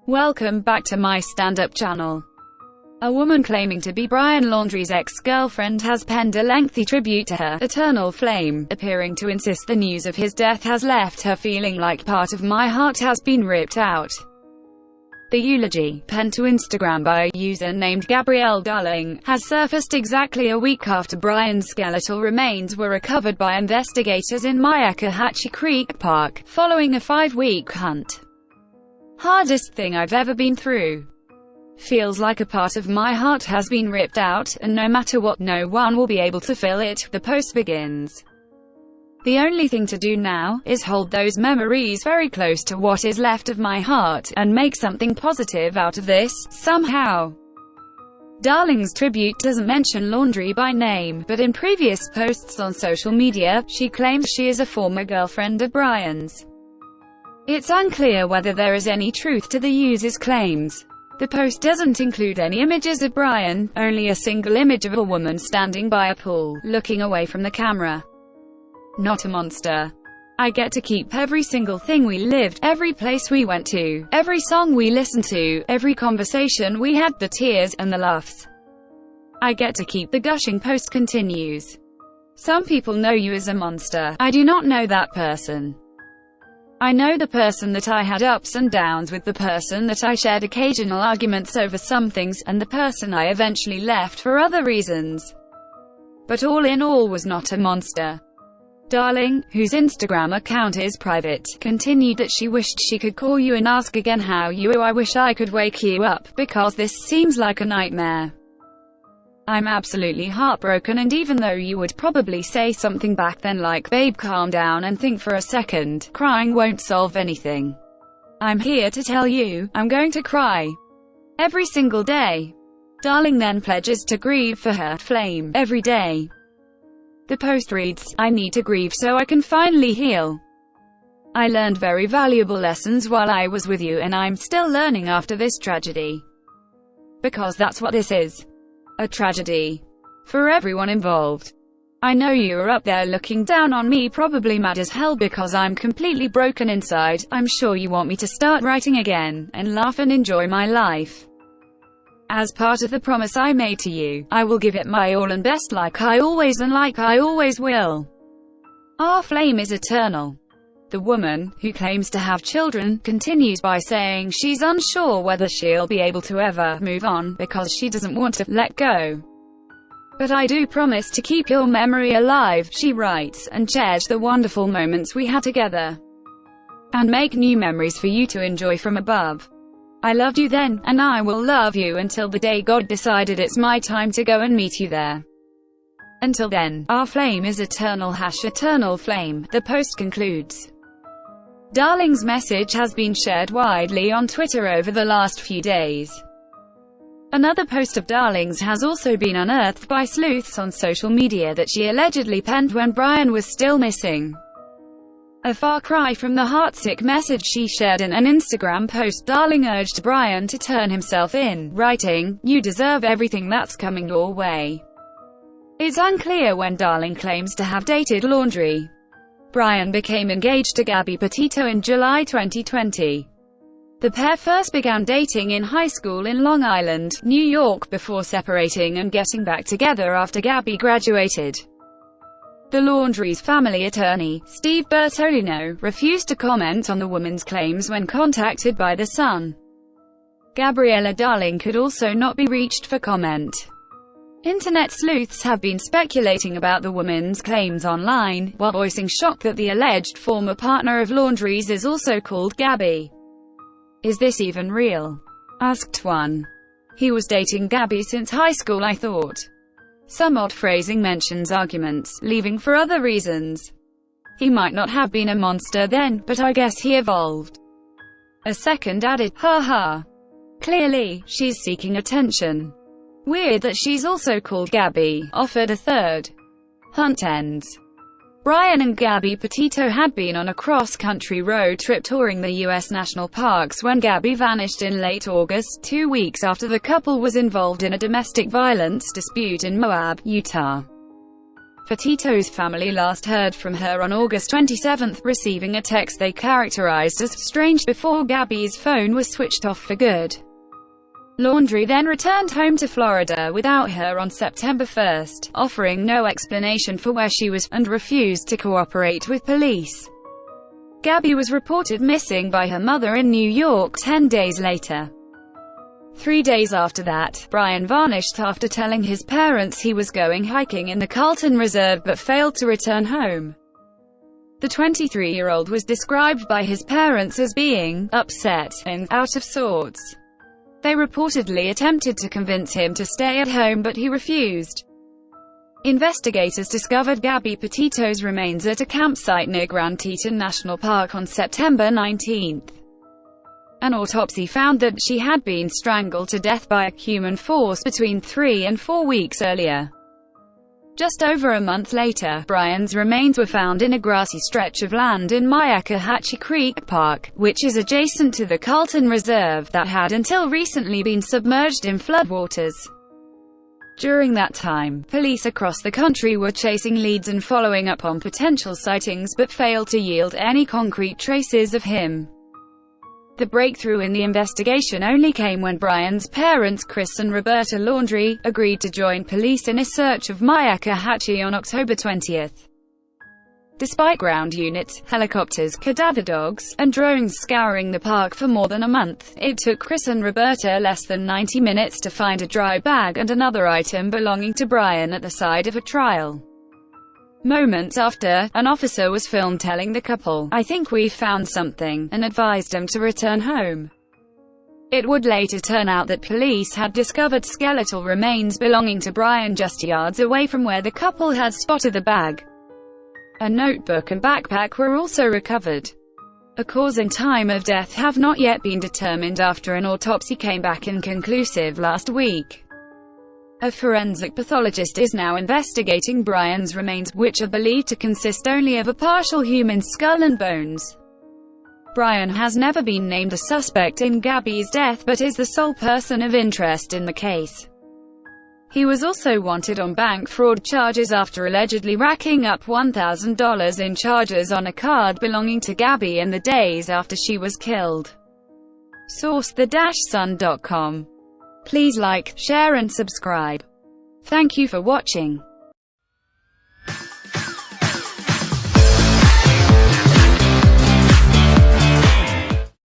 Welcome back to my stand-up channel. A woman claiming to be Brian Laundrie's ex-girlfriend has penned a lengthy tribute to her eternal flame, appearing to insist the news of his death has left her feeling like part of my heart has been ripped out. The eulogy, penned to Instagram by a user named Gabby Darling, has surfaced exactly a week after Brian's skeletal remains were recovered by investigators in Myakkahatchee Creek Park, following a 5-week hunt. Hardest thing I've ever been through. Feels like a part of my heart has been ripped out, and no matter what, no one will be able to fill it, the post begins. The only thing to do now is hold those memories very close to what is left of my heart, and make something positive out of this, somehow. Darling's tribute doesn't mention Laundrie by name, but in previous posts on social media, she claims she is a former girlfriend of Brian's. It's unclear whether there is any truth to the user's claims. The post doesn't include any images of Brian, only a single image of a woman standing by a pool, looking away from the camera. Not a monster. I get to keep every single thing we lived, every place we went to, every song we listened to, every conversation we had, the tears, and the laughs. I get to keep. The gushing post continues. Some people know you as a monster. I do not know that person. I know the person that I had ups and downs with, the person that I shared occasional arguments over some things, and the person I eventually left for other reasons. But all in all was not a monster. Darling, whose Instagram account is private, continued that she wished she could call you and ask again how you are. I wish I could wake you up, because this seems like a nightmare. I'm absolutely heartbroken, and even though you would probably say something back then like, babe, calm down and think for a second, crying won't solve anything. I'm here to tell you, I'm going to cry. Every single day. Darling then pledges to grieve for her flame every day. The post reads, I need to grieve so I can finally heal. I learned very valuable lessons while I was with you, and I'm still learning after this tragedy. Because that's what this is. A tragedy. For everyone involved. I know you are up there looking down on me, probably mad as hell because I'm completely broken inside. I'm sure you want me to start writing again, and laugh and enjoy my life. As part of the promise I made to you, I will give it my all and best, like I always and like I always will. Our flame is eternal. The woman, who claims to have children, continues by saying she's unsure whether she'll be able to ever move on, because she doesn't want to let go. But I do promise to keep your memory alive, she writes, and cherish the wonderful moments we had together. And make new memories for you to enjoy from above. I loved you then, and I will love you until the day God decided it's my time to go and meet you there. Until then, our flame is eternal. Eternal flame, the post concludes. Darling's message has been shared widely on Twitter over the last few days. Another post of Darling's has also been unearthed by sleuths on social media that she allegedly penned when Brian was still missing. A far cry from the heartsick message she shared in an Instagram post. Darling urged Brian to turn himself in, writing, "You deserve everything that's coming your way." It's unclear when Darling claims to have dated Laundrie. Brian became engaged to Gabby in July 2020. The pair first began dating in high school in Long Island, New York, before separating and getting back together after Gabby graduated. The Laundrie's family attorney, Steve Bertolino, refused to comment on the woman's claims when contacted by The Sun. Gabriella Darling could also not be reached for comment. Internet sleuths have been speculating about the woman's claims online, while voicing shock that the alleged former partner of Laundrie's is also called Gabby. Is this even real? Asked one. He was dating Gabby since high school, I thought. Some odd phrasing mentions arguments, leaving for other reasons. He might not have been a monster then, but I guess he evolved. A second added, haha. Clearly, she's seeking attention. Weird that she's also called Gabby, offered a third. Hunt ends. Brian and Gabby had been on a cross-country road trip touring the U.S. national parks when Gabby vanished in late August, 2 weeks after the couple was involved in a domestic violence dispute in Moab, Utah. Petito's family last heard from her on August 27, receiving a text they characterized as strange before Gabby's phone was switched off for good. Laundrie then returned home to Florida without her on September 1, offering no explanation for where she was, and refused to cooperate with police. Gabby was reported missing by her mother in New York 10 days later. 3 days after that, Brian vanished after telling his parents he was going hiking in the Carlton Reserve but failed to return home. The 23-year-old was described by his parents as being upset and out of sorts. They reportedly attempted to convince him to stay at home but he refused. Investigators discovered Gabby Petito's remains at a campsite near Grand Teton National Park on September 19. An autopsy found that she had been strangled to death by a human force between 3 and 4 weeks earlier. Just over a month later, Brian's remains were found in a grassy stretch of land in Myakkahatchee Creek Park, which is adjacent to the Carlton Reserve that had until recently been submerged in floodwaters. During that time, police across the country were chasing leads and following up on potential sightings but failed to yield any concrete traces of him. The breakthrough in the investigation only came when Brian's parents, Chris and Roberta Laundrie, agreed to join police in a search of Myakkahatchee on October 20. Despite ground units, helicopters, cadaver dogs, and drones scouring the park for more than a month, it took Chris and Roberta less than 90 minutes to find a dry bag and another item belonging to Brian at the side of a trial. Moments after, an officer was filmed telling the couple, "I think we've found something," and advised them to return home. It would later turn out that police had discovered skeletal remains belonging to Brian just yards away from where the couple had spotted the bag. A notebook and backpack were also recovered. A cause and time of death have not yet been determined after an autopsy came back inconclusive last week. A forensic pathologist is now investigating Brian's remains, which are believed to consist only of a partial human skull and bones. Brian has never been named a suspect in Gabby's death but is the sole person of interest in the case. He was also wanted on bank fraud charges after allegedly racking up $1,000 in charges on a card belonging to Gabby in the days after she was killed. Source: the-sun.com. Please like, share and subscribe. Thank you for watching.